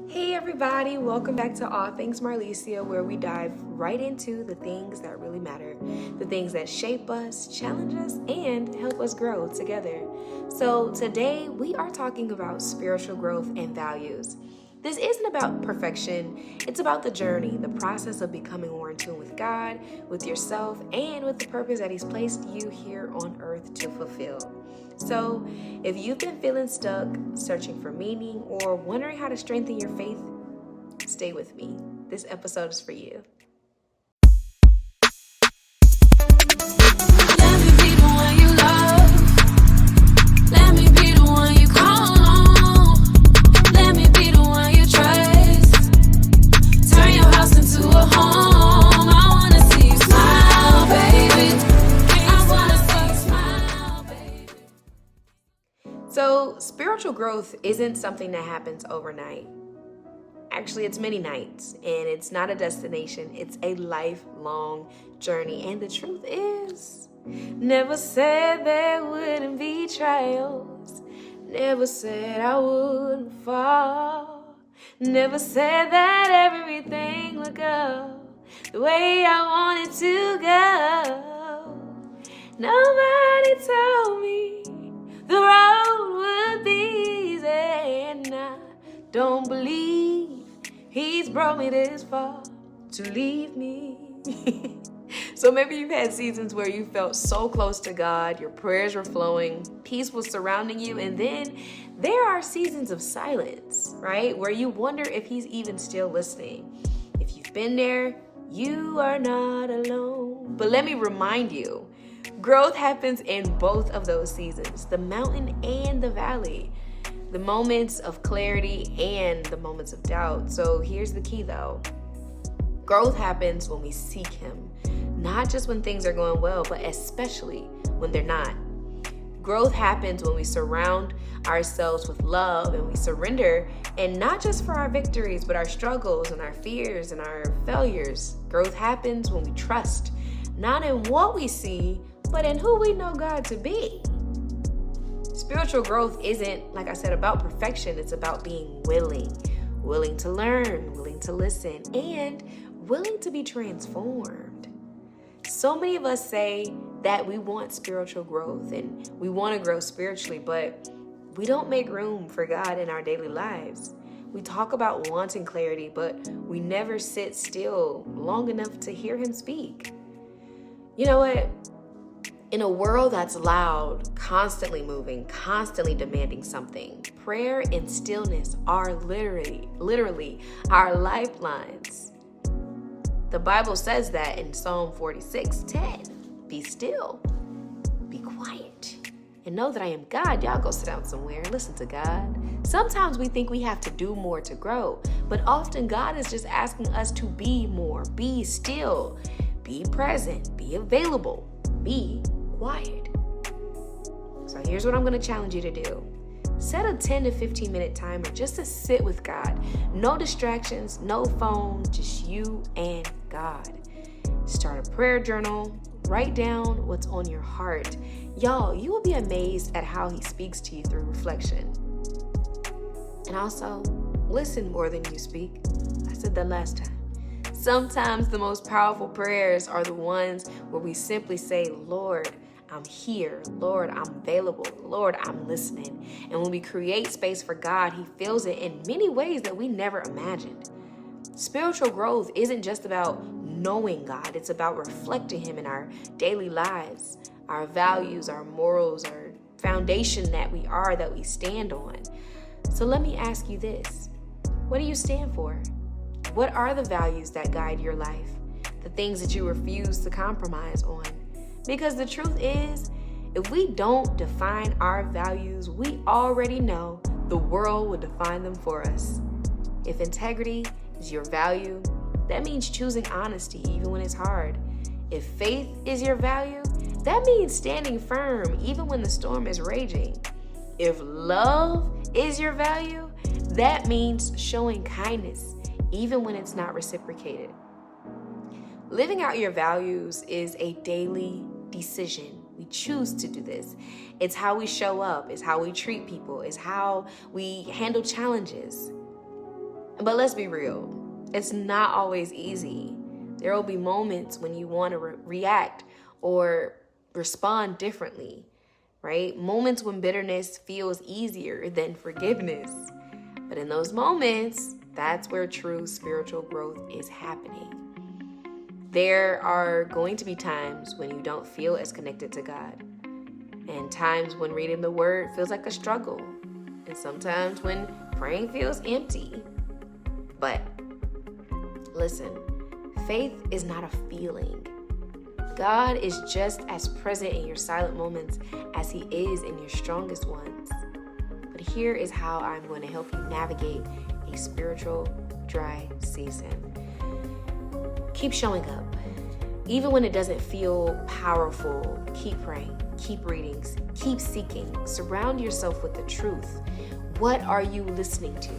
Hey everybody, welcome back to All Things Marlesia, where we dive right into the things that really matter, the things that shape us, challenge us, and help us grow together. So today we are talking about spiritual growth and values. This isn't about perfection, it's about the journey, the process of becoming more in tune with God, with yourself, and with the purpose that He's placed you here on earth to fulfill. So, if you've been feeling stuck, searching for meaning, or wondering how to strengthen your faith, stay with me. This episode is for you. Let me be the one you love. Let me be the one you call on. Let me be the one you trust. Turn your house into a home. I wanna see you smile, baby. I wanna see you smile, baby. So, spiritual growth isn't something that happens overnight. Actually, it's many nights, and it's not a destination. It's a lifelong journey. And the truth is, never said there wouldn't be trials. Never said I wouldn't fall. Never said that everything would go the way I wanted to go. Nobody told me the road would be easy, and I don't believe He's brought me this far to leave me. So maybe you've had seasons where you felt so close to God, your prayers were flowing, peace was surrounding you, and then there are seasons of silence, right? Where you wonder if He's even still listening. If you've been there, you are not alone. But let me remind you, growth happens in both of those seasons, the mountain and the valley, the moments of clarity and the moments of doubt. So here's the key though. Growth happens when we seek Him, not just when things are going well, but especially when they're not. Growth happens when we surround ourselves with love and we surrender, and not just for our victories, but our struggles and our fears and our failures. Growth happens when we trust, not in what we see, but in who we know God to be. Spiritual growth isn't, like I said, about perfection. It's about being willing to learn, willing to listen, and willing to be transformed. So many of us say that we want spiritual growth and we want to grow spiritually, but we don't make room for God in our daily lives. We talk about wanting clarity, but we never sit still long enough to hear Him speak. You know what? In a world that's loud, constantly moving, constantly demanding something, prayer and stillness are literally our lifelines. The Bible says that in Psalm 46:10. Be still, be quiet, and know that I am God. Y'all go sit down somewhere and listen to God. Sometimes we think we have to do more to grow, but often God is just asking us to be more, be still, be present, be available, be quiet. So here's what I'm going to challenge you to do. Set a 10 to 15 minute timer just to sit with God. No distractions, no phone, just you and God. Start a prayer journal. Write down what's on your heart. Y'all, you will be amazed at how He speaks to you through reflection. And also, listen more than you speak. I said that last time. Sometimes the most powerful prayers are the ones where we simply say, Lord, I'm here. Lord, I'm available. Lord, I'm listening. And when we create space for God, He fills it in many ways that we never imagined. Spiritual growth isn't just about knowing God. It's about reflecting Him in our daily lives, our values, our morals, our foundation that we are, that we stand on. So let me ask you this. What do you stand for? What are the values that guide your life? The things that you refuse to compromise on? Because the truth is, if we don't define our values, we already know the world will define them for us. If integrity is your value, that means choosing honesty even when it's hard. If faith is your value, that means standing firm even when the storm is raging. If love is your value, that means showing kindness even when it's not reciprocated. Living out your values is a daily decision. We choose to do this. It's how we show up. It's how we treat people. It's how we handle challenges. But let's be real, it's not always easy. There will be moments when you want to react or respond differently, right? Moments when bitterness feels easier than forgiveness. But in those moments, that's where true spiritual growth is happening. There are going to be times when you don't feel as connected to God, and times when reading the word feels like a struggle, and sometimes when praying feels empty. But listen, faith is not a feeling. God is just as present in your silent moments as he is in your strongest ones. But here is how I'm going to help you navigate a spiritual dry season. Keep showing up. Even when it doesn't feel powerful, keep praying, keep reading, keep seeking. Surround yourself with the truth. What are you listening to?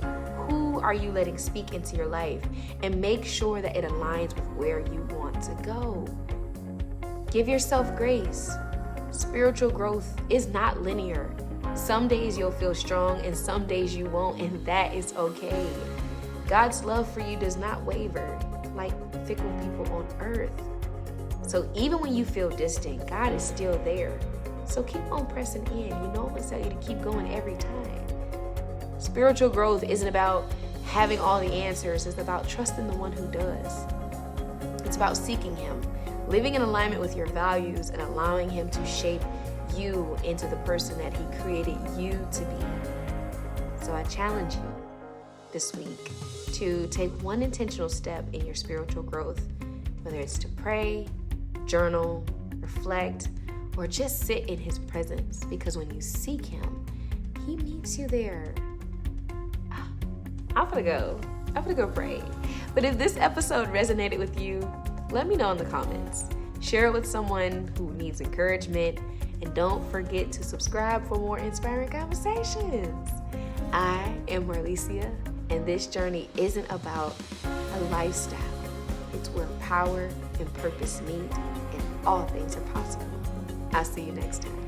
Who are you letting speak into your life? And make sure that it aligns with where you want to go. Give yourself grace. Spiritual growth is not linear. Some days you'll feel strong and some days you won't, and that is okay. God's love for you does not waver like fickle people on earth. So even when you feel distant, God is still there. So keep on pressing in. You know I'm going to tell you to keep going every time. Spiritual growth isn't about having all the answers. It's about trusting the one who does. It's about seeking him, living in alignment with your values, and allowing him to shape you into the person that he created you to be. So I challenge you this week to take one intentional step in your spiritual growth, whether it's to pray, journal, reflect, or just sit in his presence, because when you seek him, he meets you there. I'm gonna go pray. But if this episode resonated with you, let me know in the comments. Share it with someone who needs encouragement, and don't forget to subscribe for more inspiring conversations. I am Marlesia, and this journey isn't about a lifestyle. It's where power and purpose meet, and all things are possible. I'll see you next time.